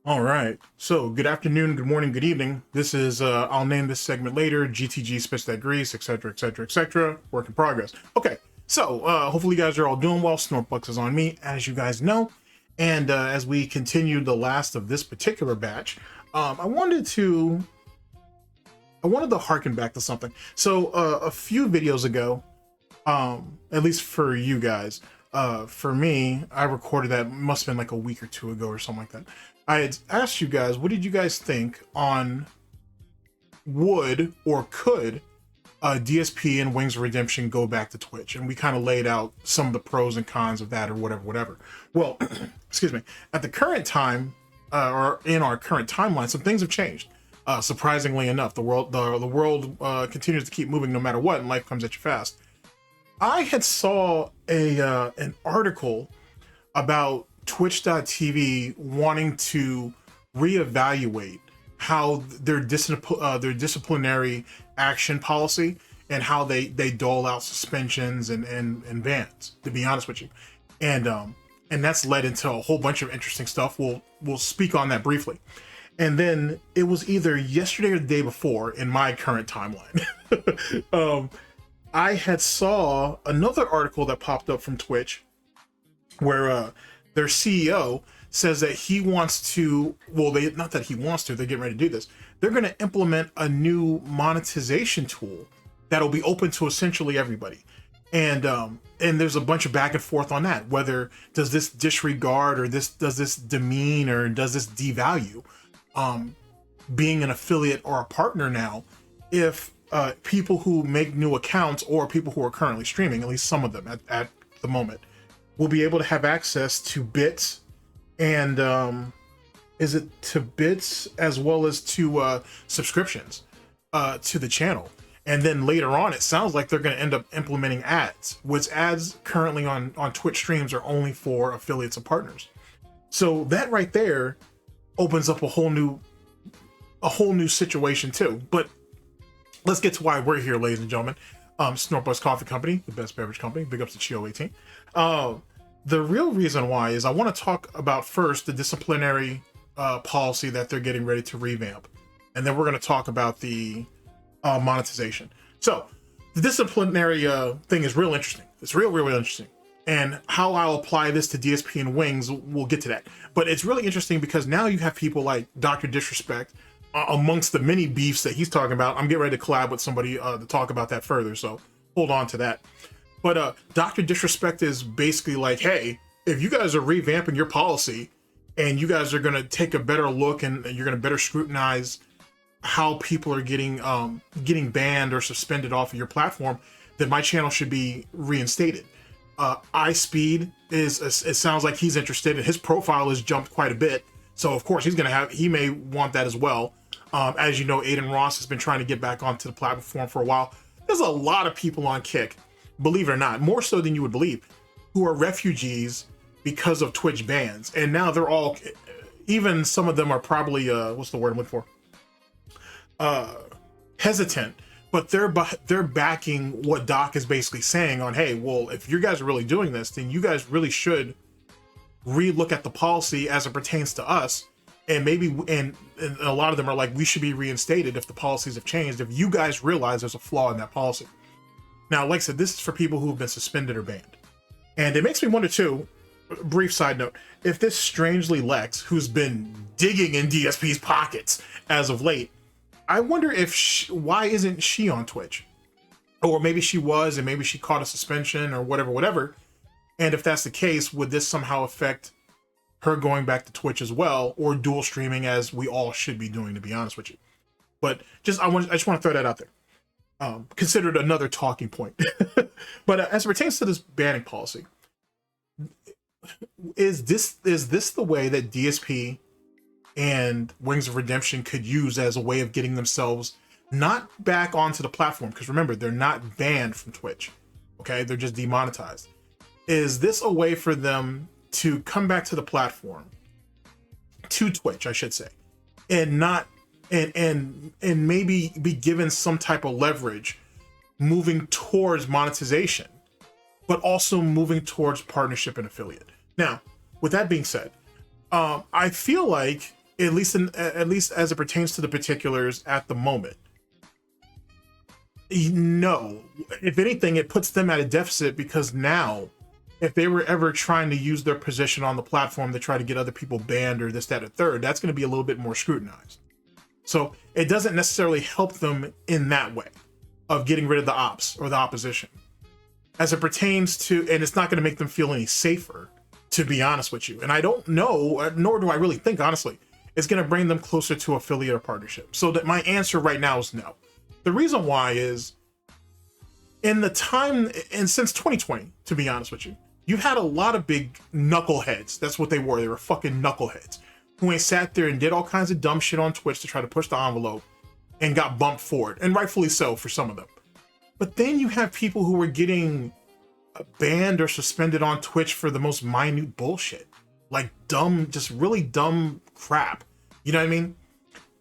All right. So, good afternoon, good morning, good evening. This is, I'll name this segment later, GTG, Spits That Grease, etc., etc., etc. Work in progress. Okay. So, hopefully you guys are all doing well. SnortBucks is on me, as you guys know. And as we continue the last of this particular batch, I wanted to harken back to something. So, a few videos ago, at least for you guys, for me, I recorded that, must have been like a week or two ago or something like that. I had asked you guys, what did you guys think on would or could DSP and Wings of Redemption go back to Twitch? And we kind of laid out some of the pros and cons of that or whatever. Well, excuse me, at the current time, or in our current timeline, some things have changed. Surprisingly enough, the world continues to keep moving no matter what, and life comes at you fast. I had saw an article about Twitch.tv wanting to reevaluate how their disciplinary action policy and how they dole out suspensions and bans, to be honest with you. And that's led into a whole bunch of interesting stuff. We'll speak on that briefly. And then it was either yesterday or the day before in my current timeline. I had saw another article that popped up from Twitch where their CEO says that he wants to, well, not that he wants to, they're getting ready to do this. They're going to implement a new monetization tool that'll be open to essentially everybody. And there's a bunch of back and forth on that. Whether does this disregard or does this demean or does this devalue being an affiliate or a partner now if people who make new accounts or people who are currently streaming, at least some of them at the moment, will be able to have access to bits and is it to bits as well as to subscriptions to the channel. And then later on, it sounds like they're going to end up implementing ads, which ads currently on Twitch streams are only for affiliates and partners. So that right there opens up a whole new situation too. But let's get to why we're here, ladies and gentlemen. SnortBucks Coffee Company, the best beverage company. Big ups to Chio 18. The real reason why is I want to talk about first the disciplinary policy that they're getting ready to revamp. And then we're going to talk about the monetization. So the disciplinary thing is real interesting. It's real interesting. And how I'll apply this to DSP and Wings, we'll get to that. But it's really interesting because now you have people like Dr. Disrespect, amongst the many beefs that he's talking about. I'm getting ready to collab with somebody to talk about that further, so hold on to that. But Dr. Disrespect is basically like, hey, if you guys are revamping your policy and you guys are going to take a better look and you're going to better scrutinize how people are getting banned or suspended off of your platform, then my channel should be reinstated. iSpeed it sounds like he's interested, and his profile has jumped quite a bit. So of course he may want that as well. As you know, Aiden Ross has been trying to get back onto the platform for a while. There's a lot of people on Kick, believe it or not, more so than you would believe, who are refugees because of Twitch bans. And now they're all, even some of them are probably, what's the word I'm looking for? Hesitant, but they're backing what Doc is basically saying on, hey, well, if you guys are really doing this, then you guys really should re-look at the policy as it pertains to us. And maybe, and a lot of them are like, we should be reinstated if the policies have changed, if you guys realize there's a flaw in that policy. Now, like I said, this is for people who have been suspended or banned. And it makes me wonder too, brief side note, if this Strangely Lex, who's been digging in DSP's pockets as of late, I wonder if why isn't she on Twitch? Or maybe she was, and maybe she caught a suspension or whatever. And if that's the case, would this somehow affect her going back to Twitch as well, or dual streaming, as we all should be doing, to be honest with you? But I just want to throw that out there. Considered another talking point. But as it pertains to this banning policy, is this the way that DSP and Wings of Redemption could use as a way of getting themselves not back onto the platform? Because remember, they're not banned from Twitch. Okay, they're just demonetized. Is this a way for them to come back to the platform, to Twitch, I should say, and not and maybe be given some type of leverage moving towards monetization, but also moving towards partnership and affiliate? Now, with that being said, I feel like at least as it pertains to the particulars at the moment, no. If anything, it puts them at a deficit, because now, if they were ever trying to use their position on the platform to try to get other people banned or this, that, or third, that's going to be a little bit more scrutinized. So it doesn't necessarily help them in that way of getting rid of the ops or the opposition. As it pertains to, and it's not going to make them feel any safer, to be honest with you. And I don't know, nor do I really think, honestly, it's going to bring them closer to affiliate or partnership. So that my answer right now is no. The reason why is, in the time, and since 2020, to be honest with you, you've had a lot of big knuckleheads. That's what they were. They were fucking knuckleheads who ain't sat there and did all kinds of dumb shit on Twitch to try to push the envelope and got bumped for it. And rightfully so for some of them. But then you have people who were getting banned or suspended on Twitch for the most minute bullshit. Like dumb, just really dumb crap. You know what I mean?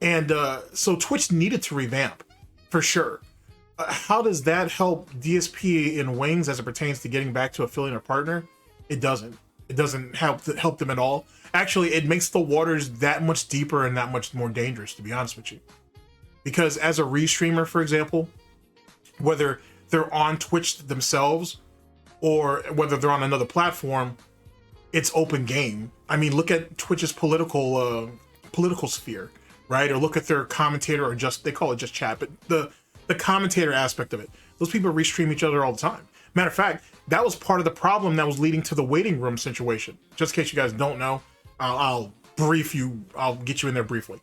And so Twitch needed to revamp, for sure. How does that help DSP and Wings as it pertains to getting back to affiliate or partner? It doesn't. It doesn't help them at all. Actually, it makes the waters that much deeper and that much more dangerous, to be honest with you. Because as a restreamer, for example, whether they're on Twitch themselves or whether they're on another platform, it's open game. I mean, look at Twitch's political sphere, right? Or look at their commentator, or just, they call it just chat, but the commentator aspect of it. Those people restream each other all the time. Matter of fact, that was part of the problem that was leading to the waiting room situation. Just in case you guys don't know, I'll brief you, I'll get you in there briefly.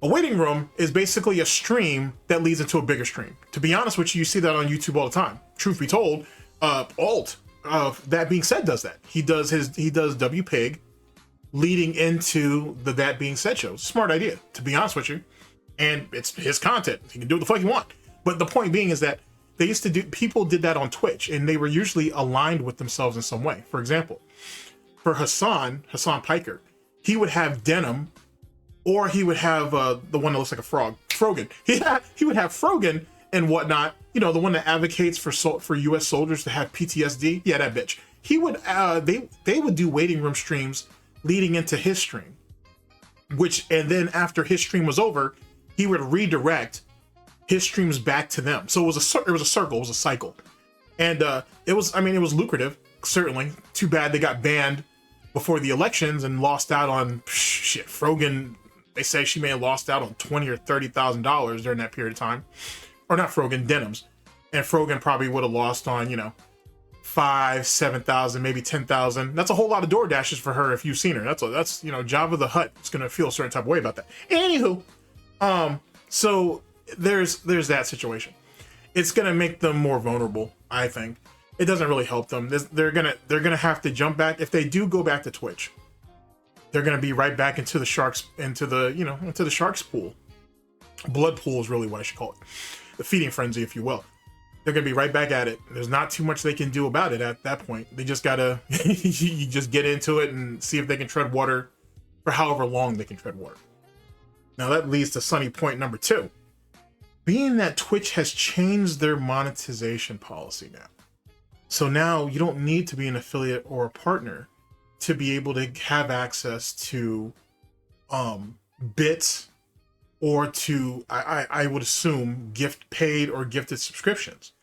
A waiting room is basically a stream that leads into a bigger stream. To be honest with you, you see that on YouTube all the time. Truth be told, Alt, that being said, does that. He does WPIG leading into the That Being Said show. It's a smart idea, to be honest with you. And it's his content. He can do what the fuck he want. But the point being is that they used to do, people did that on Twitch, and they were usually aligned with themselves in some way. For example, for Hassan Piker, he would have Denim, or he would have the one that looks like a frog, Frogan. He would have Frogan and whatnot, you know, the one that advocates for U.S. soldiers to have PTSD. Yeah, that bitch. He would they would do waiting room streams leading into his stream, and then after his stream was over, he would redirect his streams back to them. So it was a circle, it was a cycle, and it was lucrative, certainly. Too bad they got banned before the elections and lost out on shit. Frogan, they say she may have lost out on $20,000 or $30,000 during that period of time, or not Frogan, Denims, and Frogan probably would have lost on, you know, 5,000, 7,000, maybe 10,000. That's a whole lot of door dashes for her if you've seen her. That's you know, Jabba the Hutt is gonna feel a certain type of way about that. Anywho, so there's that situation. It's gonna make them more vulnerable, I think. It doesn't really help them. They're gonna have to jump back. If they do go back to Twitch, they're gonna be right back into the sharks, into the sharks pool. Blood pool is really what I should call it. The feeding frenzy, if you will. They're gonna be right back at it. There's not too much they can do about it at that point. They just gotta you just get into it and see if they can tread water for however long they can tread water. Now that leads to sunny point number 2. Being that Twitch has changed their monetization policy now. So now you don't need to be an affiliate or a partner to be able to have access to bits, or to, I would assume, gift paid or gifted subscriptions,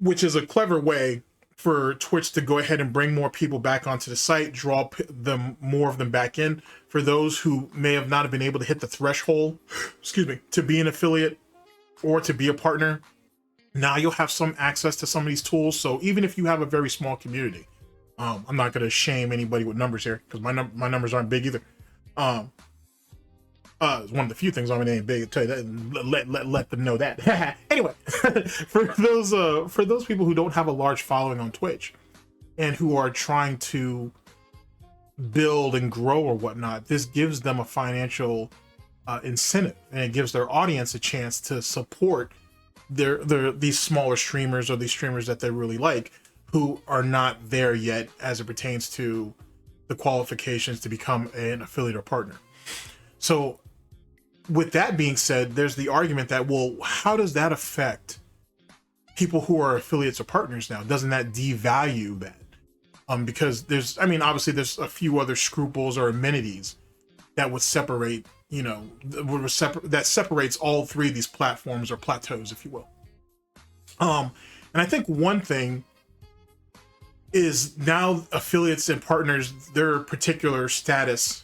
which is a clever way for Twitch to go ahead and bring more people back onto the site, draw more of them back in. For those who may have not been able to hit the threshold, excuse me, to be an affiliate or to be a partner, now you'll have some access to some of these tools. So even if you have a very small community, I'm not going to shame anybody with numbers here, because my numbers aren't big either. It's one of the few things I'm ain't big. Tell you that, let them know that. Anyway, for those people who don't have a large following on Twitch and who are trying to build and grow or whatnot, this gives them a financial incentive, and it gives their audience a chance to support these smaller streamers, or these streamers that they really like, who are not there yet as it pertains to the qualifications to become an affiliate or partner. So with that being said, there's the argument that, well, how does that affect people who are affiliates or partners now? Doesn't that devalue that? Because obviously there's a few other scruples or amenities that would separate, you know, that separates all three of these platforms or plateaus, if you will. And I think one thing is now affiliates and partners, their particular statuses,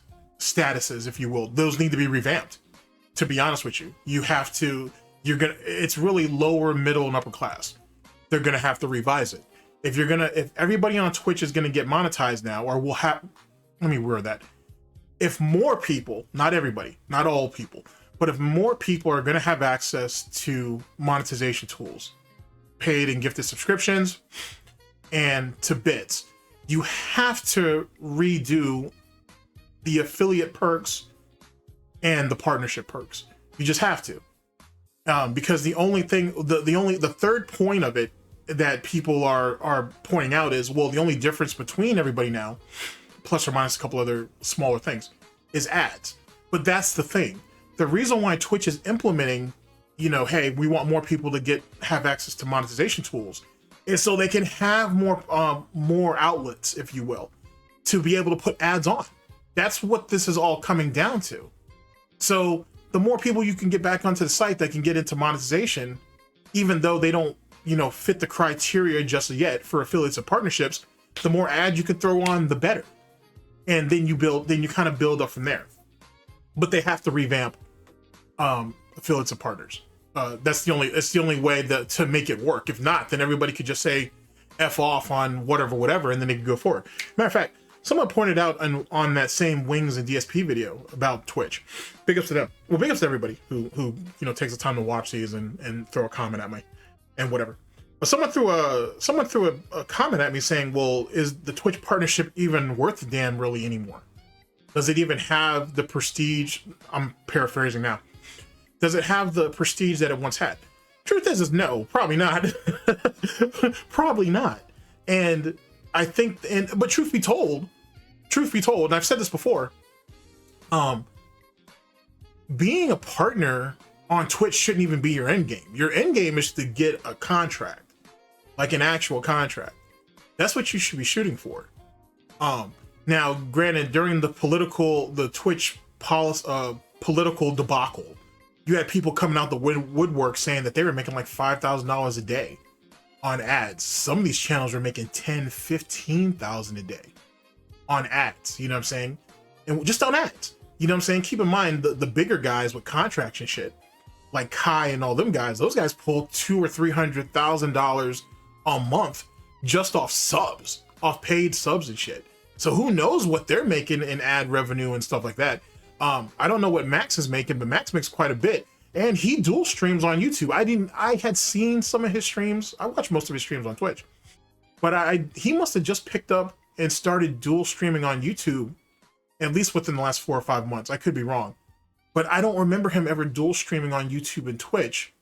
if you will, those need to be revamped. To be honest with you, it's really lower, middle, and upper class. They're gonna have to revise it. If everybody on Twitch is gonna get monetized now, or will have, let me word that. If more people, not everybody, not all people, but if more people are gonna have access to monetization tools, paid and gifted subscriptions, and to bits, you have to redo the affiliate perks and the partnership perks. You just have to, because the only thing, the third point of it that people are pointing out is, well, the only difference between everybody now, plus or minus a couple other smaller things, is ads. But that's the thing. The reason why Twitch is implementing, you know, hey, we want more people to have access to monetization tools, is so they can have more outlets, if you will, to be able to put ads on. That's what this is all coming down to. So the more people you can get back onto the site that can get into monetization, even though they don't, you know, fit the criteria just yet for affiliates and partnerships, the more ads you can throw on, the better. And then you kind of build up from there. But they have to revamp affiliates and partners. It's the only way to make it work. If not, then everybody could just say F off on whatever, and then they could go forward. Matter of fact, someone pointed out on that same Wings and DSP video about Twitch. Big ups to them. Well, big ups to everybody who you know takes the time to watch these and throw a comment at me and whatever. But someone threw a comment at me saying, well, is the Twitch partnership even worth the damn really anymore? Does it even have the prestige? I'm paraphrasing now. Does it have the prestige that it once had? Truth is no, probably not. Probably not. And I think, but truth be told, and I've said this before, being a partner on Twitch shouldn't even be your end game. Your end game is to get a contract, like an actual contract. That's what you should be shooting for. Now, granted, during the Twitch political debacle, you had people coming out the woodwork saying that they were making like $5,000 a day on ads. Some of these channels were making $10,000, $15,000 a day on ads. You know what I'm saying? And just on ads. You know what I'm saying? Keep in mind the bigger guys with contracts and shit, like Kai and all them guys. Those guys pull $200,000 or $300,000 a month just off subs, off paid subs and shit. So who knows what they're making in ad revenue and stuff like that. I don't know what Max is making, but Max makes quite a bit. And he dual streams on YouTube. I had seen some of his streams. I watched most of his streams on Twitch. But he must have just picked up and started dual streaming on YouTube, at least within the last 4 or 5 months. I could be wrong. But I don't remember him ever dual streaming on YouTube and Twitch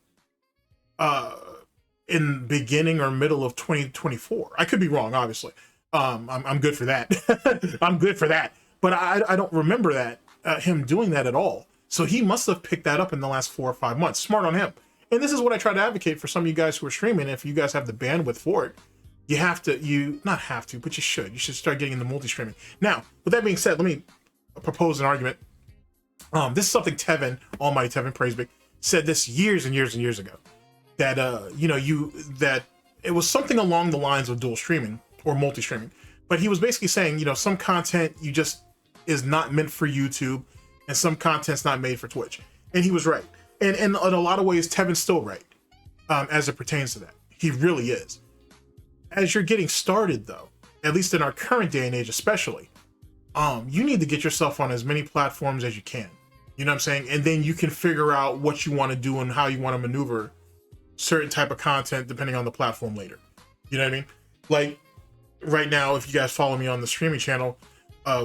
in beginning or middle of 2024. I could be wrong, obviously. I'm good for that. I'm good for that. But I don't remember that. Him doing that at all. So he must have picked that up in the last 4 or 5 months. Smart on him. And this is what I try to advocate for some of you guys who are streaming. If you guys have the bandwidth for it, you not have to, but you should. You should start getting into multi-streaming. Now, with that being said, let me propose an argument. This is something Tevin, almighty Tevin, praise be, said this years and years and years ago. That that it was something along the lines of dual streaming or multi-streaming. But he was basically saying, some content is not meant for YouTube, and some content's not made for Twitch. And he was right. And in a lot of ways, Tevin's still right, as it pertains to that. He really is. As you're getting started, though, at least in our current day and age especially, you need to get yourself on as many platforms as you can. You know what I'm saying? And then you can figure out what you want to do and how you want to maneuver certain type of content depending on the platform later. You know what I mean? Like, right now, if you guys follow me on the streaming channel,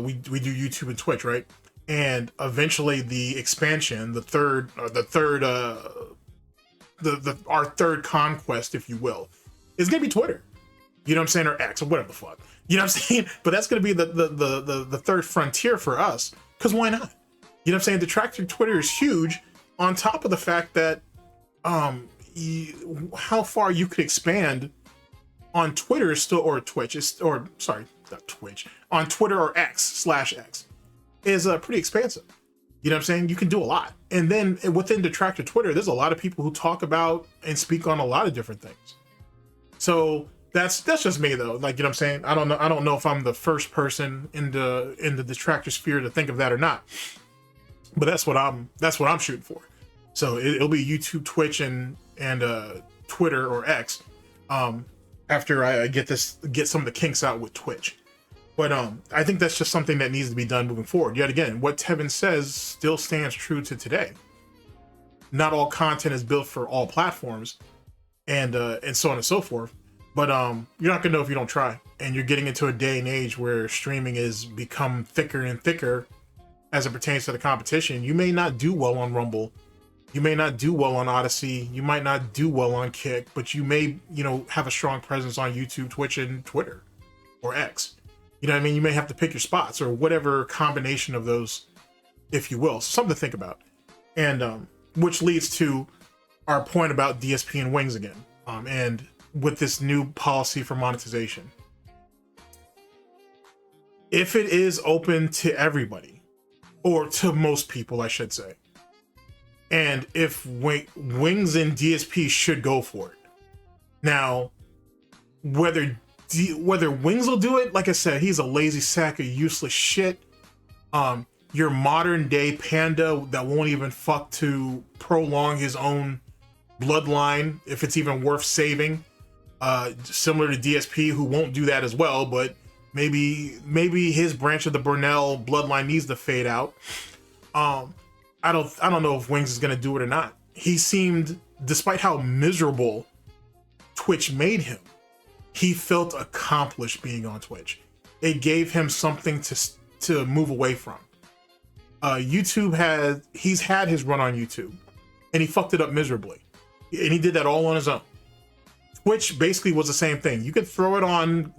we do YouTube and Twitch, right? And eventually the expansion, our third conquest, if you will, is gonna be Twitter. You know what I'm saying? Or X, or whatever the fuck. You know what I'm saying? But that's gonna be the third frontier for us, because why not? You know what I'm saying? Detractor Twitter is huge, on top of the fact that how far you could expand on Twitter is still, or Twitch is, or sorry, not Twitch, on Twitter or X/X is pretty expansive. You know what I'm saying? You can do a lot. And then within Detractor Twitter, there's a lot of people who talk about and speak on a lot of different things. So that's just me though. Like, you know what I'm saying? I don't know if I'm the first person in the Detractor sphere to think of that or not. But that's what I'm shooting for. So it'll be YouTube, Twitch, and Twitter or X. After I get some of the kinks out with Twitch. But I think that's just something that needs to be done moving forward. Yet again, what Tevin says still stands true to today. Not all content is built for all platforms, and so on and so forth. But you're not gonna know if you don't try. And you're getting into a day and age where streaming has become thicker and thicker as it pertains to the competition. You may not do well on Rumble. You may not do well on Odyssey. You might not do well on Kick, but you may, have a strong presence on YouTube, Twitch, and Twitter, or X. You know what I mean? You may have to pick your spots or whatever combination of those, if you will. So something to think about. And which leads to our point about DSP and Wings again. And with this new policy for monetization. If it is open to everybody, or to most people, I should say, and if Wings and DSP should go for it. Now, whether Wings will do it, like I said, he's a lazy sack of useless shit. Your modern day panda that won't even fuck to prolong his own bloodline, if it's even worth saving. Similar to DSP, who won't do that as well, but maybe his branch of the Burnell bloodline needs to fade out. I don't know if Wings is gonna do it or not. He seemed, despite how miserable Twitch made him, he felt accomplished being on Twitch. It gave him something to move away from. He's had his run on YouTube, and he fucked it up miserably, and he did that all on his own. Twitch basically was the same thing. You could throw it on,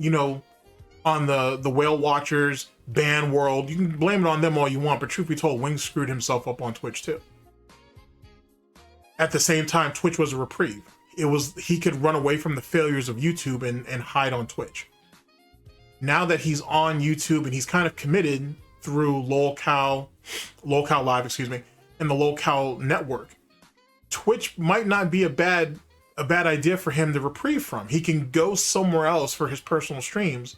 on the whale watchers, ban world. You can blame it on them all you want, but truth be told, Wings screwed himself up on Twitch too. At the same time, Twitch was a reprieve. He could run away from the failures of YouTube and hide on Twitch. Now that he's on YouTube and he's kind of committed through LolCow Live, and the LolCow network, Twitch might not be a bad idea for him to reprieve from. He can go somewhere else for his personal streams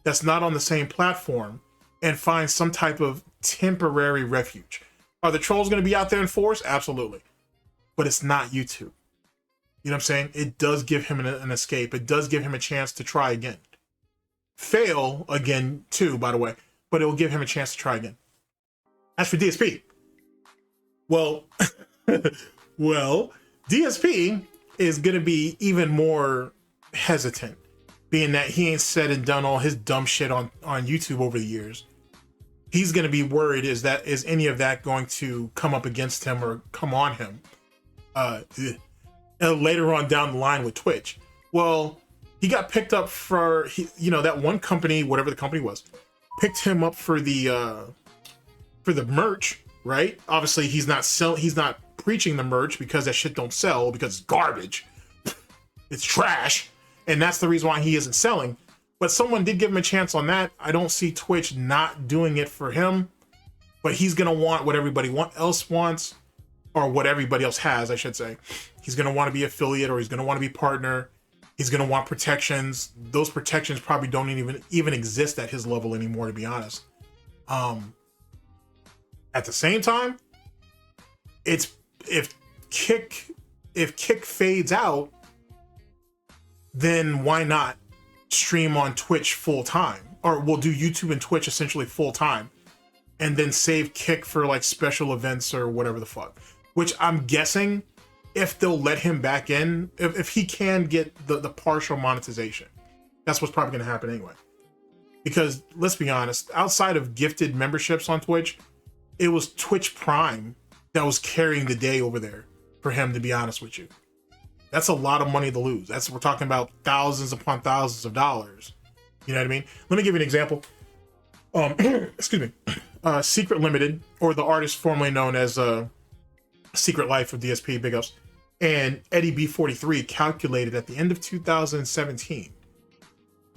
that's not on the same platform and find some type of temporary refuge. Are the trolls going to be out there in force? Absolutely. But it's not YouTube. You know what I'm saying? It does give him an escape. It does give him a chance to try again. Fail again too, by the way, but it will give him a chance to try again. As for DSP, well, DSP is going to be even more hesitant, being that he ain't said and done all his dumb shit on YouTube over the years. He's going to be worried, is any of that going to come up against him or come on him later on down the line with Twitch. Well, he got picked up for, that one company, whatever the company was, picked him up for the merch, right? Obviously, he's not preaching the merch because that shit don't sell, because it's garbage. It's trash. And that's the reason why he isn't selling. But someone did give him a chance on that. I don't see Twitch not doing it for him, but he's going to want what everybody else wants, or what everybody else has, I should say. He's going to want to be affiliate, or he's going to want to be partner. He's going to want protections. Those protections probably don't even exist at his level anymore, to be honest. At the same time, if Kick fades out, then why not stream on Twitch full time? Or we'll do YouTube and Twitch essentially full time, and then save Kick for like special events or whatever the fuck. Which I'm guessing, if they'll let him back in, if he can get the partial monetization, that's what's probably going to happen anyway. Because let's be honest, outside of gifted memberships on Twitch, it was Twitch Prime that was carrying the day over there for him, to be honest with you. That's a lot of money to lose. We're talking about thousands upon thousands of dollars. You know what I mean? Let me give you an example. Excuse me. Secret Limited, or the artist formerly known as Secret Life of DSP, big ups, and Eddie B43 calculated at the end of 2017,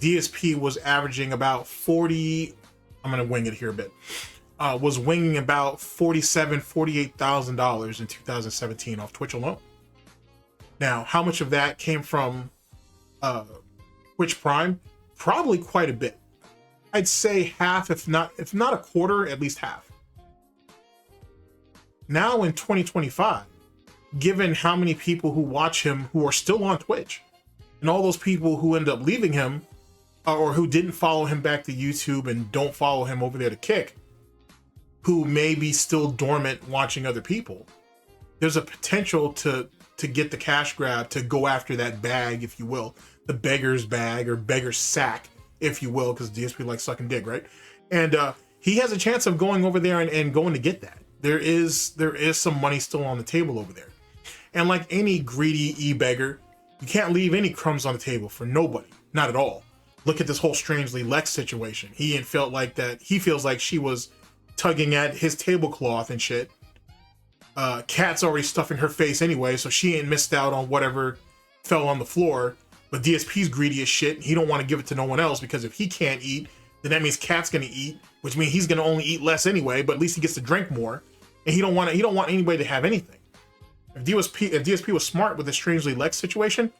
DSP was averaging about 40, I'm going to wing it here a bit, was winging about $48,000 in 2017 off Twitch alone. Now, how much of that came from Twitch Prime? Probably quite a bit. I'd say half, if not a quarter, at least half. Now in 2025, given how many people who watch him who are still on Twitch, and all those people who end up leaving him, or who didn't follow him back to YouTube and don't follow him over there to Kick, who may be still dormant watching other people, there's a potential to get the cash grab, to go after that bag, if you will, the beggar's bag or beggar's sack, if you will, because DSP likes sucking dick, right? And he has a chance of going over there and going to get that. There is some money still on the table over there. And like any greedy e-beggar, you can't leave any crumbs on the table for nobody, not at all. Look at this whole Strangely Lex situation. He feels like she was tugging at his tablecloth and shit. Kat's already stuffing her face anyway, so she ain't missed out on whatever fell on the floor. But DSP's greedy as shit. He don't want to give it to no one else, because if he can't eat, then that means Kat's gonna eat, which means he's gonna only eat less anyway. But at least he gets to drink more, and he don't want anybody to have anything. If DSP was smart with the Strangely Lex situation,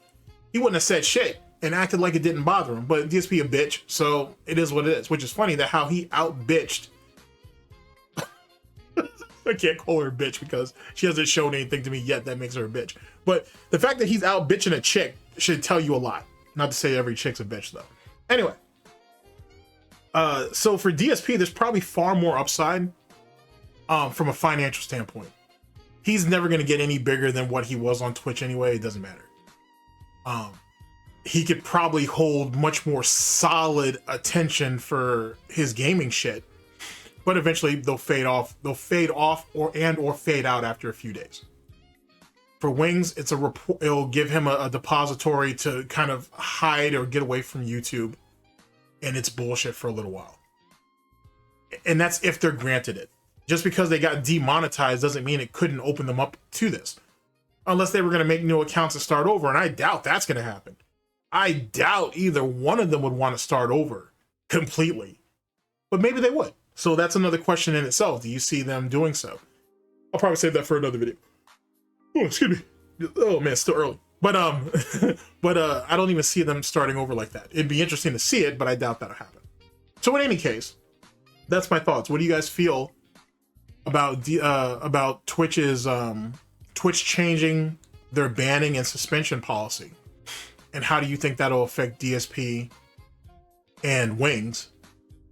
he wouldn't have said shit and acted like it didn't bother him. But DSP a bitch, so it is what it is. Which is funny that how he out-bitched. I can't call her a bitch because she hasn't shown anything to me yet that makes her a bitch. But the fact that he's out bitching a chick should tell you a lot. Not to say every chick's a bitch though. Anyway, so for DSP, there's probably far more upside from a financial standpoint. He's never going to get any bigger than what he was on Twitch anyway. It doesn't matter. He could probably hold much more solid attention for his gaming shit, but eventually they'll fade off or fade out after a few days. For Wings, it'll give him a depository to kind of hide or get away from YouTube and it's bullshit for a little while. And that's if they're granted it. Just because they got demonetized doesn't mean it couldn't open them up to this. Unless they were going to make new accounts and start over, and I doubt that's going to happen. I doubt either one of them would want to start over completely. But maybe they would. So that's another question in itself. Do you see them doing so? I'll probably save that for another video. Oh, excuse me. Oh man, it's still early. But I don't even see them starting over like that. It'd be interesting to see it, but I doubt that'll happen. So in any case, that's my thoughts. What do you guys feel about Twitch's Twitch changing their banning and suspension policy, and how do you think that'll affect DSP and Wings?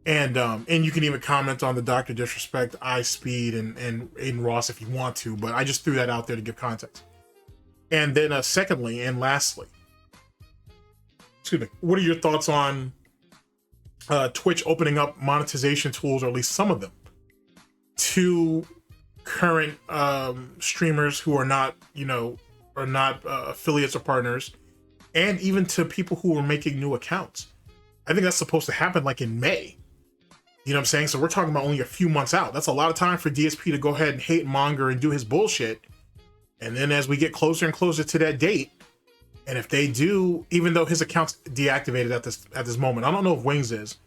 And you can even comment on the Dr. Disrespect, iSpeed, and Aiden Ross if you want to, but I just threw that out there to give context. And then secondly and lastly, excuse me, what are your thoughts on Twitch opening up monetization tools, or at least some of them, to current streamers who are not, affiliates or partners, and even to people who are making new accounts? I think that's supposed to happen like in May. You know what I'm saying? So we're talking about only a few months out. That's a lot of time for DSP to go ahead and hate monger and do his bullshit. And then as we get closer and closer to that date, and if they do, even though his account's deactivated at this moment, I don't know if Wings is.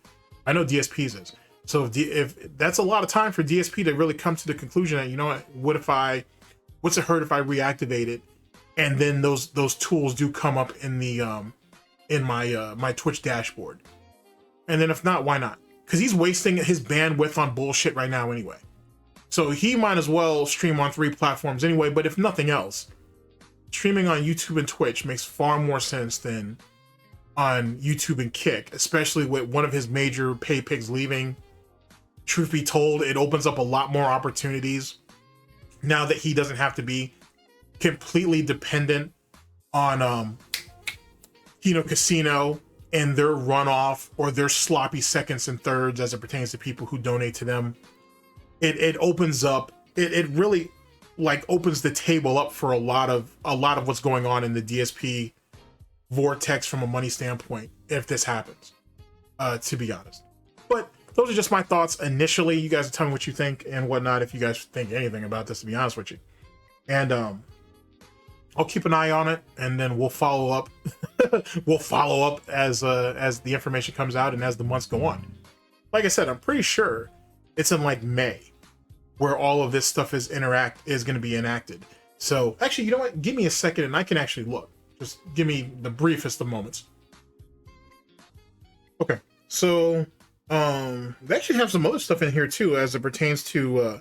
I know DSP's is. So if that's a lot of time for DSP to really come to the conclusion that, you know what, what's it hurt if I reactivate it? And then those tools do come up in the in my Twitch dashboard. And then if not, why not? Because he's wasting his bandwidth on bullshit right now anyway. So he might as well stream on 3 platforms anyway. But if nothing else, streaming on YouTube and Twitch makes far more sense than on YouTube and Kick, especially with one of his major pay pigs leaving. Truth be told, it opens up a lot more opportunities now that he doesn't have to be completely dependent on Casino and their runoff or their sloppy seconds and thirds as it pertains to people who donate to them. It opens up, it really like opens the table up for a lot of what's going on in the DSP vortex from a money standpoint if this happens, to be honest. But those are just my thoughts initially. You guys tell me what you think and whatnot, if you guys think anything about this, to be honest with you. And I'll keep an eye on it, and then we'll follow up. We'll follow up as the information comes out and as the months go on. Like I said, I'm pretty sure It's in like May, where all of this stuff is going to be enacted. So actually, you know what? Give me a second and I can actually look. Just give me the briefest of moments. Okay, so they actually have some other stuff in here too, as it pertains to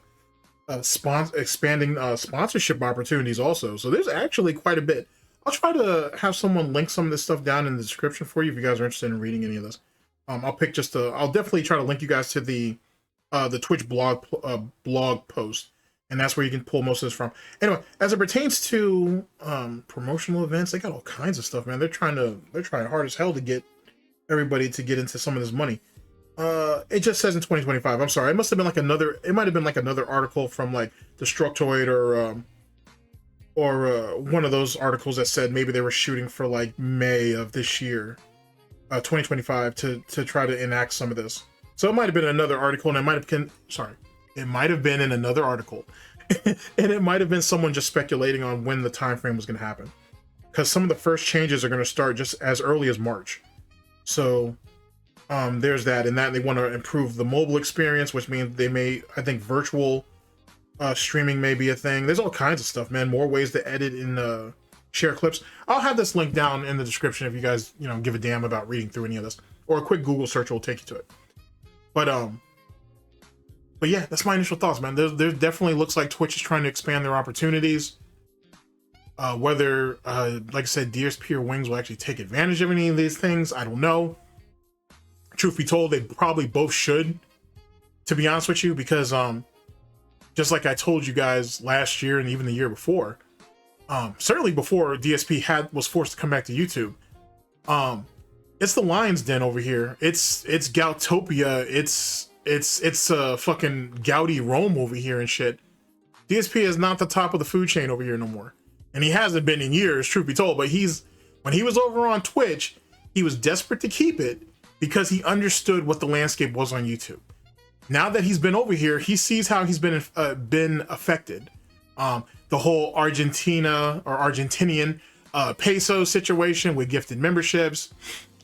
expanding sponsorship opportunities also. So there's actually quite a bit. I'll try to have someone link some of this stuff down in the description for you if you guys are interested in reading any of this. I'll pick I'll definitely try to link you guys to the Twitch blog post, and that's where you can pull most of this from. Anyway, as it pertains to promotional events, they got all kinds of stuff, man. They're trying hard as hell to get everybody to get into some of this money. It just says in 2025. I'm sorry, it must have been like it might have been like another article from like Detractor or one of those articles that said maybe they were shooting for like May of this year, 2025, to try to enact some of this. So it might have been another article, and it might have been in another article, and it might have been someone just speculating on when the time frame was going to happen, because some of the first changes are going to start just as early as March. So there's that, and that they want to improve the mobile experience, which means I think virtual streaming may be a thing. There's all kinds of stuff, man. More ways to edit and share clips. I'll have this link down in the description if you guys, give a damn about reading through any of this, or a quick Google search will take you to it. But yeah, that's my initial thoughts, man. There definitely looks like Twitch is trying to expand their opportunities. Whether, like I said, DSP or Wings will actually take advantage of any of these things, I don't know. Truth be told, they probably both should, to be honest with you, because just like I told you guys last year and even the year before, certainly before DSP was forced to come back to YouTube, it's the lion's den over here. It's Goutopia. It's fucking Gouty Rome over here and shit. DSP is not the top of the food chain over here no more, and he hasn't been in years, truth be told. But when he was over on Twitch, he was desperate to keep it because he understood what the landscape was on YouTube. Now that he's been over here, he sees how he's been affected. The whole Argentinian peso situation with gifted memberships.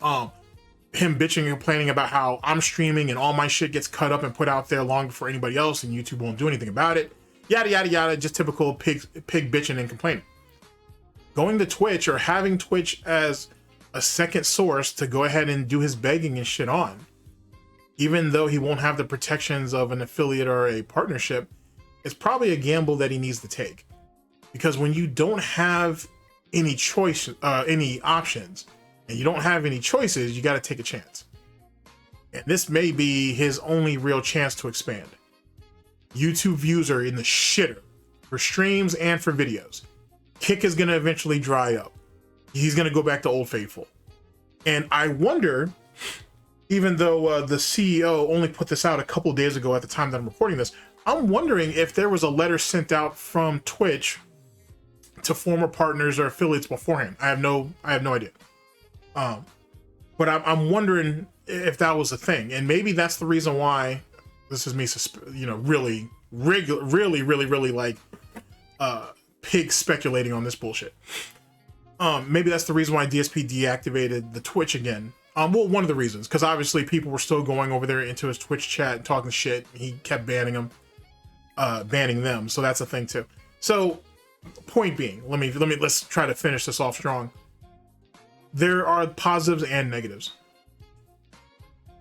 Him bitching and complaining about how I'm streaming and all my shit gets cut up and put out there long before anybody else, and YouTube won't do anything about it. Yada yada yada. Just typical pig bitching and complaining. Going to Twitch or having Twitch as a second source to go ahead and do his begging and shit on, even though he won't have the protections of an affiliate or a partnership, is probably a gamble that he needs to take. Because when you don't have any choice, any options, and you don't have any choices, you got to take a chance. And this may be his only real chance to expand. YouTube views are in the shitter for streams and for videos. Kick is going to eventually dry up. He's going to go back to Old Faithful. And I wonder, even though the CEO only put this out a couple days ago at the time that I'm recording this, I'm wondering if there was a letter sent out from Twitch to former partners or affiliates beforehand. I have no idea. But I'm wondering if that was a thing, and maybe that's the reason why. This is me, really like pig speculating on this bullshit. Maybe that's the reason why DSP deactivated the Twitch again. Well, one of the reasons, because obviously people were still going over there into his Twitch chat and talking shit. He kept banning them, so that's a thing too. So, point being, let's try to finish this off strong. There are positives and negatives.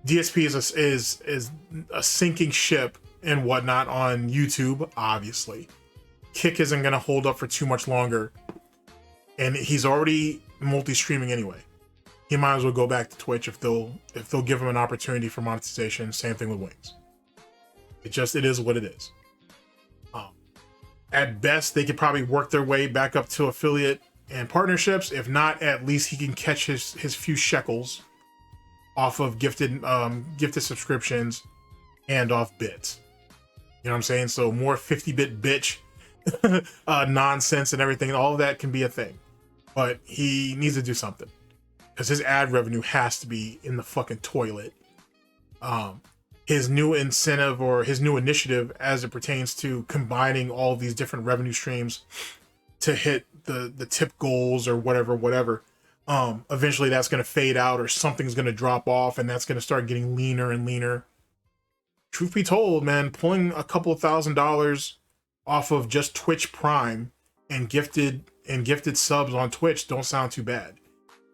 DSP is a sinking ship and whatnot on YouTube, obviously. Kick isn't going to hold up for too much longer, and he's already multi-streaming anyway. He might as well go back to Twitch if they'll give him an opportunity for monetization. Same thing with Wings. It is what it is. At best, they could probably work their way back up to affiliate and partnerships. If not, at least he can catch his few shekels off of gifted subscriptions and off bits. You know what I'm saying? So more 50-bit bitch nonsense and everything. All of that can be a thing, but he needs to do something because his ad revenue has to be in the fucking toilet. His new incentive or his new initiative as it pertains to combining all of these different revenue streams to hit the tip goals or whatever. Eventually that's going to fade out or something's going to drop off and that's going to start getting leaner and leaner. truth be told, man, pulling a couple of $1,000s off of just Twitch Prime and gifted subs on Twitch don't sound too bad.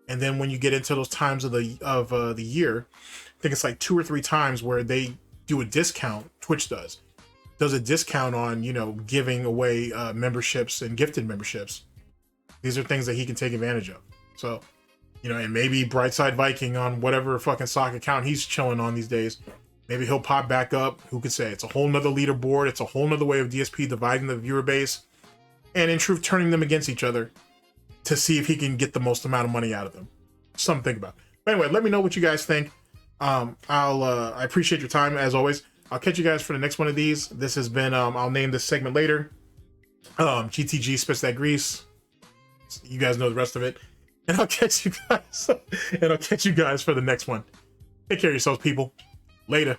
And then when you get into those times of the year, I think it's like 2 or 3 times where they do a discount. Twitch does a discount on, you know, giving away memberships and gifted memberships. These are things that he can take advantage of. So, you know, and maybe Brightside Viking on whatever fucking sock account he's chilling on these days, maybe he'll pop back up. Who could say? It's a whole nother leaderboard. It's a whole nother way of DSP dividing the viewer base, and in truth, turning them against each other to see if he can get the most amount of money out of them. Something to think about. But anyway, let me know what you guys think. I appreciate your time as always. I'll catch you guys for the next one of these. This has been, I'll name this segment later. GTG spits that grease. You guys know the rest of it. And I'll catch you guys. And I'll catch you guys for the next one. Take care of yourselves, people. Later.